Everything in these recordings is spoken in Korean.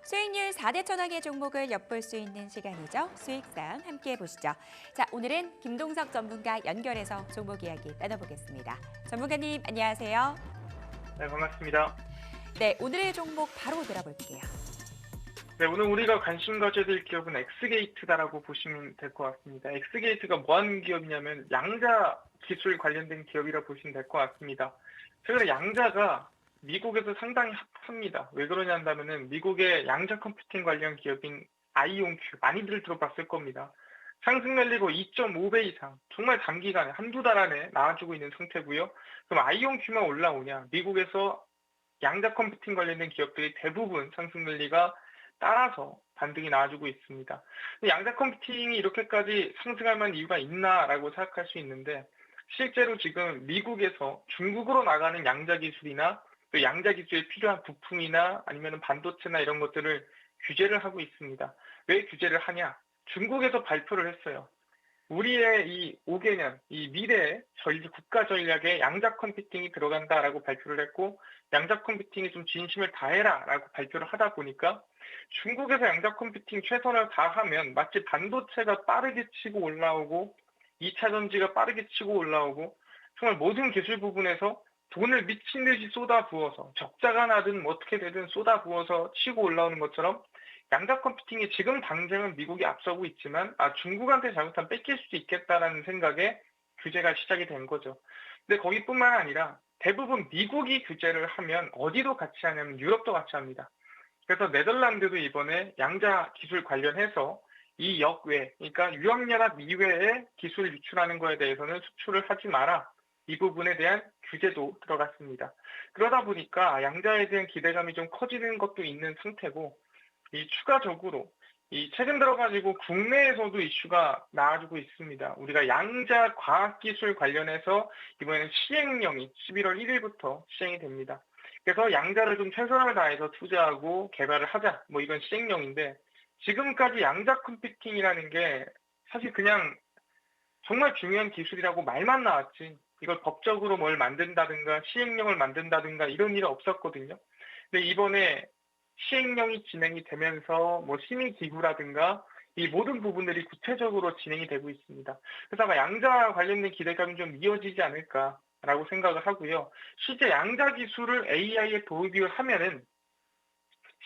수익률 4대 천왕의 종목을 엿볼 수 있는 시간이죠. 수익상 함께 보시죠. 자, 오늘은 김동석 전문가 연결해서 종목 이야기 나눠보겠습니다. 전문가님, 안녕하세요. 네, 반갑습니다. 네, 오늘의 종목 바로 들어볼게요. 네, 오늘 우리가 관심 가져야 될 기업은 엑스게이트다라고 보시면 될 것 같습니다. 엑스게이트가 뭐 하는 기업이냐면 양자 기술 관련된 기업이라 보시면 될 것 같습니다. 최근에 양자가 미국에서 상당히 핫합니다. 왜 그러냐 한다면은 미국의 양자 컴퓨팅 관련 기업인 아이온큐 많이들 들어봤을 겁니다. 상승 랠리고 2.5배 이상 정말 단기간에 한두 달 안에 나와주고 있는 상태고요. 그럼 아이온큐만 올라오냐? 미국에서 양자 컴퓨팅 관련된 기업들이 대부분 상승 랠리가 따라서 반등이 나와주고 있습니다. 양자 컴퓨팅이 이렇게까지 상승할 만한 이유가 있나라고 생각할 수 있는데 실제로 지금 미국에서 중국으로 나가는 양자 기술이나 또 양자 기술에 필요한 부품이나 아니면 반도체나 이런 것들을 규제를 하고 있습니다. 왜 규제를 하냐? 중국에서 발표를 했어요. 우리의 이 5개년, 이 미래의 국가 전략에 양자 컴퓨팅이 들어간다라고 발표를 했고, 양자 컴퓨팅에 좀 진심을 다해라라고 발표를 하다 보니까 중국에서 양자 컴퓨팅 최선을 다하면 마치 반도체가 빠르게 치고 올라오고 2차 전지가 빠르게 치고 올라오고 정말 모든 기술 부분에서 돈을 미친 듯이 쏟아부어서 적자가 나든 뭐 어떻게 되든 쏟아부어서 치고 올라오는 것처럼 양자 컴퓨팅이 지금 당장은 미국이 앞서고 있지만 중국한테 잘못하면 뺏길 수도 있겠다라는 생각에 규제가 시작이 된 거죠. 근데 거기뿐만 아니라 대부분 미국이 규제를 하면 어디도 같이 하냐면 유럽도 같이 합니다. 그래서 네덜란드도 이번에 양자 기술 관련해서 이 역외, 그러니까 유럽연합 이외에 기술 유출하는 거에 대해서는 수출을 하지 마라. 이 부분에 대한 규제도 들어갔습니다. 그러다 보니까 양자에 대한 기대감이 좀 커지는 것도 있는 상태고, 이 추가적으로 이 최근 들어가지고 국내에서도 이슈가 나와주고 있습니다. 우리가 양자 과학기술 관련해서 이번에는 시행령이 11월 1일부터 시행이 됩니다. 그래서 양자를 좀 최선을 다해서 투자하고 개발을 하자. 뭐 이건 시행령인데 지금까지 양자 컴퓨팅이라는 게 사실 그냥 정말 중요한 기술이라고 말만 나왔지. 이걸 법적으로 뭘 만든다든가 시행령을 만든다든가 이런 일은 없었거든요. 근데 이번에 시행령이 진행이 되면서 뭐 심의기구라든가 이 모든 부분들이 구체적으로 진행이 되고 있습니다. 그래서 아마 양자 관련된 기대감이 좀 이어지지 않을까라고 생각을 하고요. 실제 양자 기술을 AI에 도입을 하면은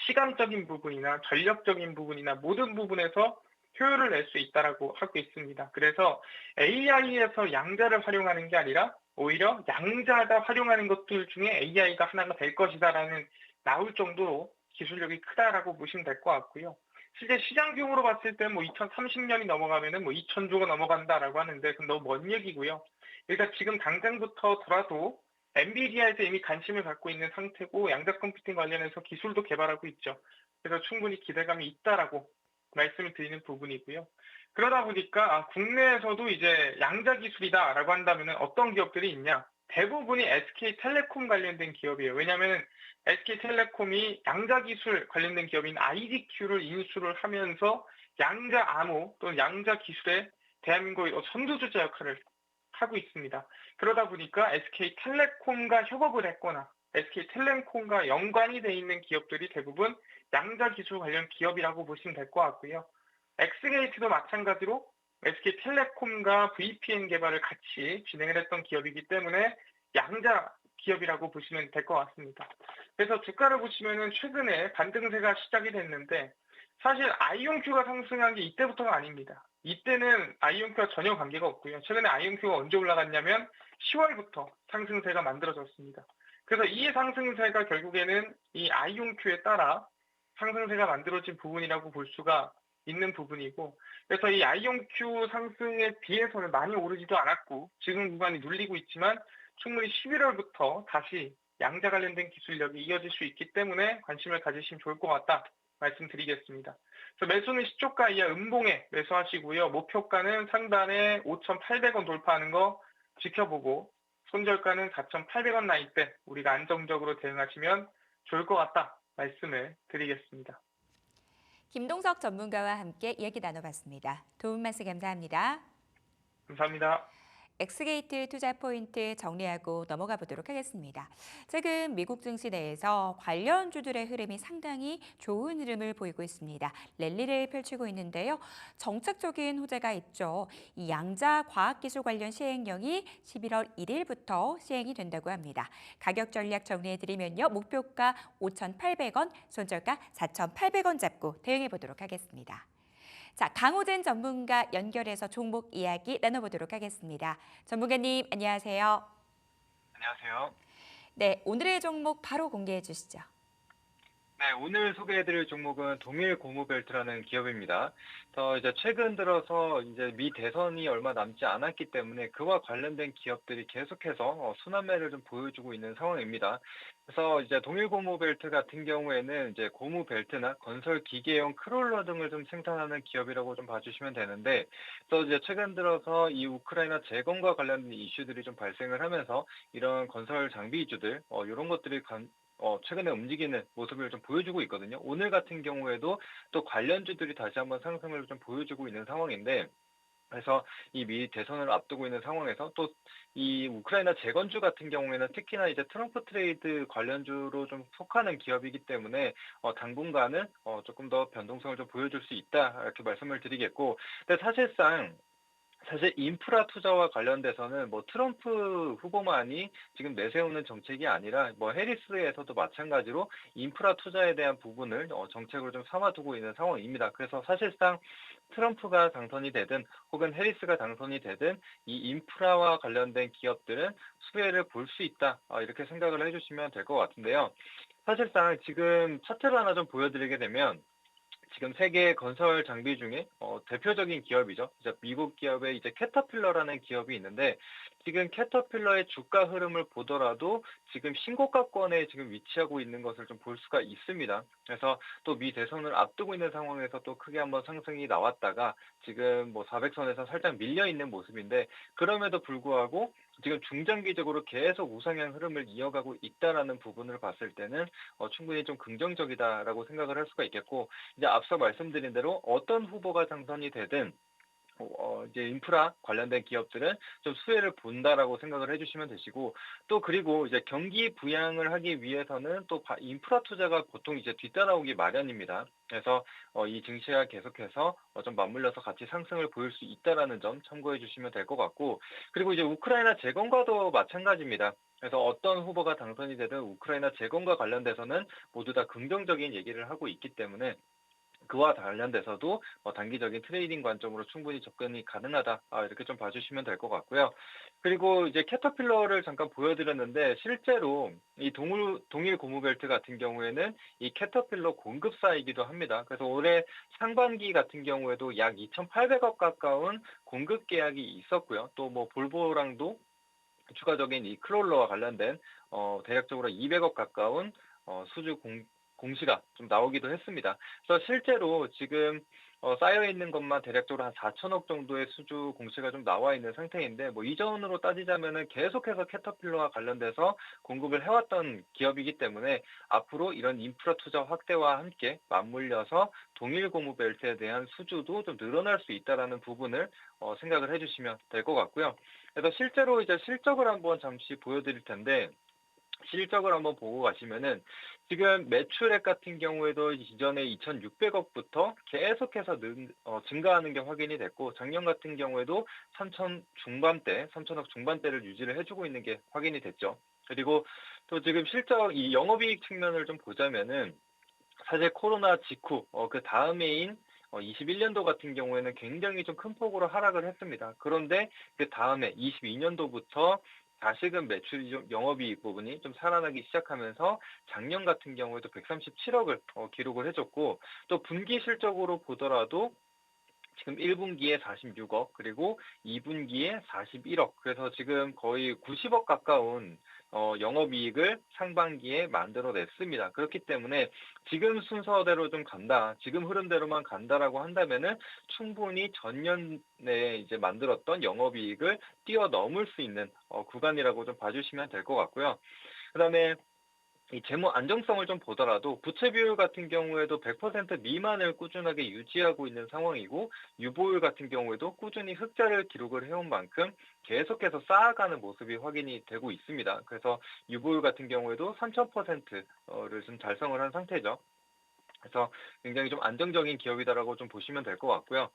시간적인 부분이나 전력적인 부분이나 모든 부분에서 효율을 낼 수 있다라고 하고 있습니다. 그래서 AI에서 양자를 활용하는 게 아니라 오히려 양자가 활용하는 것들 중에 AI가 하나가 될 것이다라는 나올 정도로 기술력이 크다라고 보시면 될 것 같고요. 실제 시장 규모로 봤을 때 뭐 2030년이 넘어가면은 뭐 2천조가 넘어간다라고 하는데 그건 너무 먼 얘기고요. 일단 지금 당장부터더라도 엔비디아에서 이미 관심을 갖고 있는 상태고 양자 컴퓨팅 관련해서 기술도 개발하고 있죠. 그래서 충분히 기대감이 있다라고 말씀을 드리는 부분이고요. 그러다 보니까 국내에서도 이제 양자 기술이다라고 한다면 어떤 기업들이 있냐? 대부분이 SK텔레콤 관련된 기업이에요. 왜냐하면 SK텔레콤이 양자 기술 관련된 기업인 IDQ를 인수를 하면서 양자 암호 또는 양자 기술에 대한민국의 선두주자 역할을 하고 있습니다. 그러다 보니까 SK텔레콤과 협업을 했거나 SK텔레콤과 연관이 돼 있는 기업들이 대부분 양자 기술 관련 기업이라고 보시면 될 것 같고요. 엑스게이트도 마찬가지로 SK텔레콤과 VPN 개발을 같이 진행을 했던 기업이기 때문에 양자 기업이라고 보시면 될 것 같습니다. 그래서 주가를 보시면은 최근에 반등세가 시작이 됐는데 사실 아이온큐가 상승한 게 이때부터가 아닙니다. 이때는 아이온큐와 전혀 관계가 없고요. 최근에 아이온큐가 언제 올라갔냐면 10월부터 상승세가 만들어졌습니다. 그래서 이 상승세가 결국에는 이 아이온큐에 따라 상승세가 만들어진 부분이라고 볼 수가 있는 부분이고, 그래서 이 아이온큐 상승에 비해서는 많이 오르지도 않았고 지금 구간이 눌리고 있지만 충분히 11월부터 다시 양자 관련된 기술력이 이어질 수 있기 때문에 관심을 가지시면 좋을 것 같다 말씀드리겠습니다. 그래서 매수는 시초가 이하 음봉에 매수하시고요. 목표가는 상단에 5,800원 돌파하는 거 지켜보고 손절가는 4,800원 라인 때 우리가 안정적으로 대응하시면 좋을 것 같다 말씀을 드리겠습니다. 김동석 전문가와 함께 이야기 나눠봤습니다. 도움 말씀 감사합니다. 감사합니다. 엑스게이트 투자 포인트 정리하고 넘어가 보도록 하겠습니다. 최근 미국 증시 내에서 관련주들의 흐름이 상당히 좋은 흐름을 보이고 있습니다. 랠리를 펼치고 있는데요. 정책적인 호재가 있죠. 이 양자 과학기술 관련 시행령이 11월 1일부터 시행이 된다고 합니다. 가격 전략 정리해 드리면요. 목표가 5,800원, 손절가 4,800원 잡고 대응해 보도록 하겠습니다. 자, 강호진 전문가 연결해서 종목 이야기 나눠보도록 하겠습니다. 전문가님, 안녕하세요. 안녕하세요. 네, 오늘의 종목 바로 공개해 주시죠. 네, 오늘 소개해드릴 종목은 동일고무벨트라는 기업입니다. 이제 최근 들어서 이제 미 대선이 얼마 남지 않았기 때문에 그와 관련된 기업들이 계속해서 순환매를 좀 보여주고 있는 상황입니다. 그래서 이제 동일고무벨트 같은 경우에는 이제 고무벨트나 건설 기계용 크롤러 등을 좀 생산하는 기업이라고 좀 봐주시면 되는데, 또 이제 최근 들어서 이 우크라이나 재건과 관련된 이슈들이 좀 발생을 하면서 이런 건설 장비주들, 이런 것들이 최근에 움직이는 모습을 좀 보여주고 있거든요. 오늘 같은 경우에도 또 관련주들이 다시 한번 상승을 좀 보여주고 있는 상황인데, 그래서 이 미 대선을 앞두고 있는 상황에서 또 이 우크라이나 재건주 같은 경우에는 특히나 이제 트럼프 트레이드 관련주로 좀 속하는 기업이기 때문에 당분간은 조금 더 변동성을 좀 보여줄 수 있다 이렇게 말씀을 드리겠고, 근데 사실 인프라 투자와 관련돼서는 뭐 트럼프 후보만이 지금 내세우는 정책이 아니라 뭐 해리스에서도 마찬가지로 인프라 투자에 대한 부분을 정책으로 좀 삼아두고 있는 상황입니다. 그래서 사실상 트럼프가 당선이 되든 혹은 해리스가 당선이 되든 이 인프라와 관련된 기업들은 수혜를 볼 수 있다. 이렇게 생각을 해주시면 될 것 같은데요. 사실상 지금 차트를 하나 좀 보여드리게 되면 지금 세계 건설 장비 중에 대표적인 기업이죠. 이제 미국 기업의 이제 캐터필러라는 기업이 있는데, 지금 캐터필러의 주가 흐름을 보더라도 지금 신고가권에 지금 위치하고 있는 것을 좀 볼 수가 있습니다. 그래서 또 미 대선을 앞두고 있는 상황에서 또 크게 한번 상승이 나왔다가 지금 뭐 400선에서 살짝 밀려 있는 모습인데, 그럼에도 불구하고 지금 중장기적으로 계속 우상향 흐름을 이어가고 있다라는 부분을 봤을 때는 충분히 좀 긍정적이다라고 생각을 할 수가 있겠고, 이제 앞서 말씀드린 대로 어떤 후보가 당선이 되든 이제 인프라 관련된 기업들은 좀 수혜를 본다라고 생각을 해주시면 되시고, 또 그리고 이제 경기 부양을 하기 위해서는 또 인프라 투자가 보통 이제 뒤따라오기 마련입니다. 그래서 이 증시가 계속해서 좀 맞물려서 같이 상승을 보일 수 있다라는 점 참고해 주시면 될 것 같고, 그리고 이제 우크라이나 재건과도 마찬가지입니다. 그래서 어떤 후보가 당선이 되든 우크라이나 재건과 관련돼서는 모두 다 긍정적인 얘기를 하고 있기 때문에 그와 관련돼서도 단기적인 트레이딩 관점으로 충분히 접근이 가능하다. 이렇게 좀 봐주시면 될 것 같고요. 그리고 이제 캐터필러를 잠깐 보여드렸는데, 실제로 이 동일 고무벨트 같은 경우에는 이 캐터필러 공급사이기도 합니다. 그래서 올해 상반기 같은 경우에도 약 2,800억 가까운 공급 계약이 있었고요. 또 뭐 볼보랑도 추가적인 이 크롤러와 관련된 대략적으로 200억 가까운 수주 공시가 좀 나오기도 했습니다. 그래서 실제로 지금 쌓여 있는 것만 대략적으로 한 4천억 정도의 수주 공시가 좀 나와 있는 상태인데, 뭐 이전으로 따지자면은 계속해서 캐터필러와 관련돼서 공급을 해왔던 기업이기 때문에 앞으로 이런 인프라 투자 확대와 함께 맞물려서 동일 고무 벨트에 대한 수주도 좀 늘어날 수 있다라는 부분을 생각을 해주시면 될 것 같고요. 그래서 실제로 이제 실적을 한번 잠시 보여드릴 텐데, 실적을 한번 보고 가시면은 지금 매출액 같은 경우에도 이전에 2,600억부터 계속해서 증가하는 게 확인이 됐고, 작년 같은 경우에도 3천억 중반대를 유지를 해주고 있는 게 확인이 됐죠. 그리고 또 지금 실적 이 영업이익 측면을 좀 보자면은 사실 코로나 직후 그 다음해인 21년도 같은 경우에는 굉장히 좀 큰 폭으로 하락을 했습니다. 그런데 그 다음에 22년도부터 다시금 매출이 좀 영업이익 부분이 좀 살아나기 시작하면서 작년 같은 경우에도 137억을 기록을 해줬고, 또 분기 실적으로 보더라도 지금 1분기에 46억, 그리고 2분기에 41억, 그래서 지금 거의 90억 가까운 영업이익을 상반기에 만들어냈습니다. 그렇기 때문에 지금 순서대로 좀 간다, 지금 흐름대로만 간다라고 한다면은 충분히 전년에 이제 만들었던 영업이익을 뛰어넘을 수 있는 구간이라고 좀 봐주시면 될 것 같고요. 그다음에 이 재무 안정성을 좀 보더라도 부채 비율 같은 경우에도 100% 미만을 꾸준하게 유지하고 있는 상황이고 유보율 같은 경우에도 꾸준히 흑자를 기록을 해온 만큼 계속해서 쌓아가는 모습이 확인이 되고 있습니다. 그래서 유보율 같은 경우에도 3,000%를 좀 달성을 한 상태죠. 그래서 굉장히 좀 안정적인 기업이다라고 좀 보시면 될 것 같고요.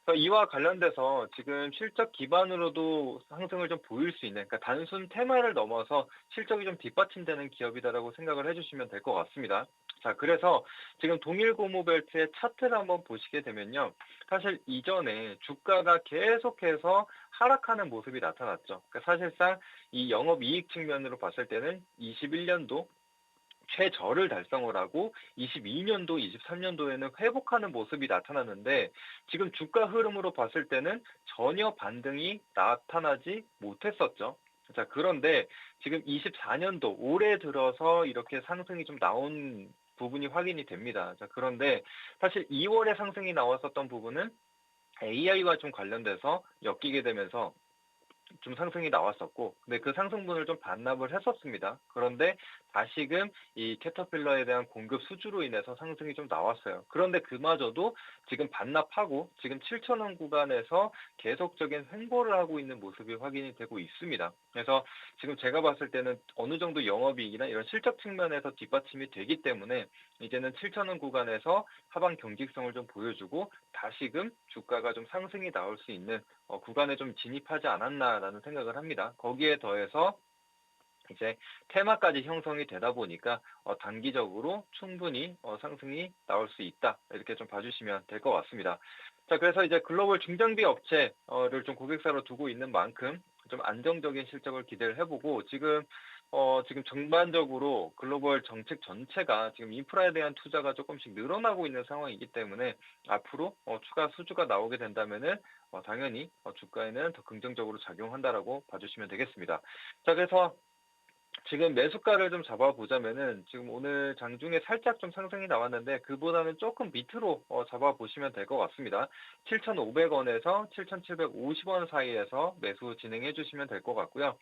그래서 이와 관련돼서 지금 실적 기반으로도 상승을 좀 보일 수 있는, 그러니까 단순 테마를 넘어서 실적이 좀 뒷받침되는 기업이다라고 생각을 해주시면 될 것 같습니다. 자, 그래서 지금 동일 고무벨트의 차트를 한번 보시게 되면요. 사실 이전에 주가가 계속해서 하락하는 모습이 나타났죠. 그러니까 사실상 이 영업이익 측면으로 봤을 때는 21년도 최저를 달성을 하고 22년도, 23년도에는 회복하는 모습이 나타났는데 지금 주가 흐름으로 봤을 때는 전혀 반등이 나타나지 못했었죠. 자, 그런데 지금 24년도 올해 들어서 이렇게 상승이 좀 나온 부분이 확인이 됩니다. 자, 그런데 사실 2월에 상승이 나왔었던 부분은 AI와 좀 관련돼서 엮이게 되면서 좀 상승이 나왔었고, 근데 그 상승분을 좀 반납을 했었습니다. 그런데 다시금 이 캐터필러에 대한 공급 수주로 인해서 상승이 좀 나왔어요. 그런데 그마저도 지금 반납하고 지금 7,000원 구간에서 계속적인 횡보를 하고 있는 모습이 확인이 되고 있습니다. 그래서 지금 제가 봤을 때는 어느 정도 영업이익이나 이런 실적 측면에서 뒷받침이 되기 때문에 이제는 7,000원 구간에서 하방 경직성을 좀 보여주고 다시금 주가가 좀 상승이 나올 수 있는 구간에 좀 진입하지 않았나라는 생각을 합니다. 거기에 더해서 이제 테마까지 형성이 되다 보니까 단기적으로 충분히 상승이 나올 수 있다. 이렇게 좀 봐주시면 될 것 같습니다. 자, 그래서 이제 글로벌 중장비 업체를 좀 고객사로 두고 있는 만큼 좀 안정적인 실적을 기대를 해보고 지금 전반적으로 글로벌 정책 전체가 지금 인프라에 대한 투자가 조금씩 늘어나고 있는 상황이기 때문에 앞으로 추가 수주가 나오게 된다면은 당연히 주가에는 더 긍정적으로 작용한다라고 봐주시면 되겠습니다. 자, 그래서 지금 매수가를 좀 잡아보자면은 지금 오늘 장중에 살짝 좀 상승이 나왔는데 그보다는 조금 밑으로 잡아보시면 될 것 같습니다. 7,500원에서 7,750원 사이에서 매수 진행해 주시면 될 것 같고요.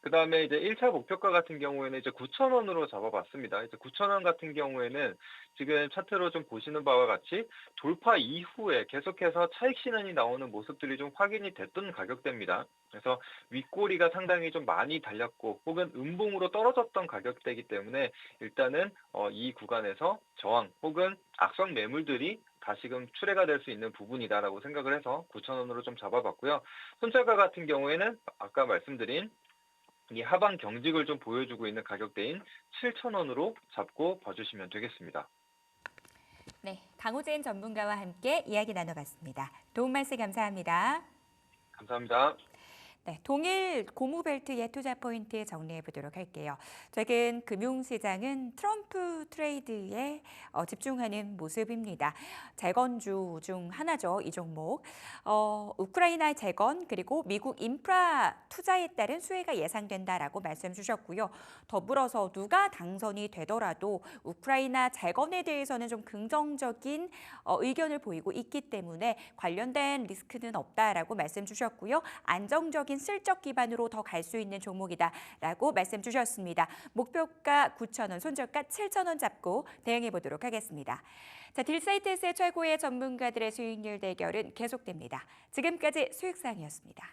그 다음에 이제 1차 목표가 같은 경우에는 이제 9,000원으로 잡아봤습니다. 이제 9,000원 같은 경우에는 지금 차트로 좀 보시는 바와 같이 돌파 이후에 계속해서 차익 실현이 나오는 모습들이 좀 확인이 됐던 가격대입니다. 그래서 윗꼬리가 상당히 좀 많이 달렸고 혹은 음봉으로 떨어졌던 가격대이기 때문에 일단은 이 구간에서 저항 혹은 악성 매물들이 다시금 출회가 될 수 있는 부분이다라고 생각을 해서 9,000원으로 좀 잡아봤고요. 손절가 같은 경우에는 아까 말씀드린 이 하방 경직을 좀 보여주고 있는 가격대인 7,000원으로 잡고 봐주시면 되겠습니다. 네, 강호진 전문가와 함께 이야기 나눠봤습니다. 도움 말씀 감사합니다. 감사합니다. 네, 동일 고무벨트의 투자 포인트 정리해 보도록 할게요. 최근 금융시장은 트럼프 트레이드에 집중하는 모습입니다. 재건주 중 하나죠, 이 종목. 우크라이나 재건 그리고 미국 인프라 투자에 따른 수혜가 예상된다라고 말씀 주셨고요. 더불어서 누가 당선이 되더라도 우크라이나 재건에 대해서는 좀 긍정적인 의견을 보이고 있기 때문에 관련된 리스크는 없다라고 말씀 주셨고요. 안정적인 실적 기반으로 더 갈 수 있는 종목이다라고 말씀 주셨습니다. 목표가 9,000원, 손절가 7,000원 잡고 대응해 보도록 하겠습니다. 자, 딜사이트스의 최고의 전문가들의 수익률 대결은 계속됩니다. 지금까지 수익상이었습니다.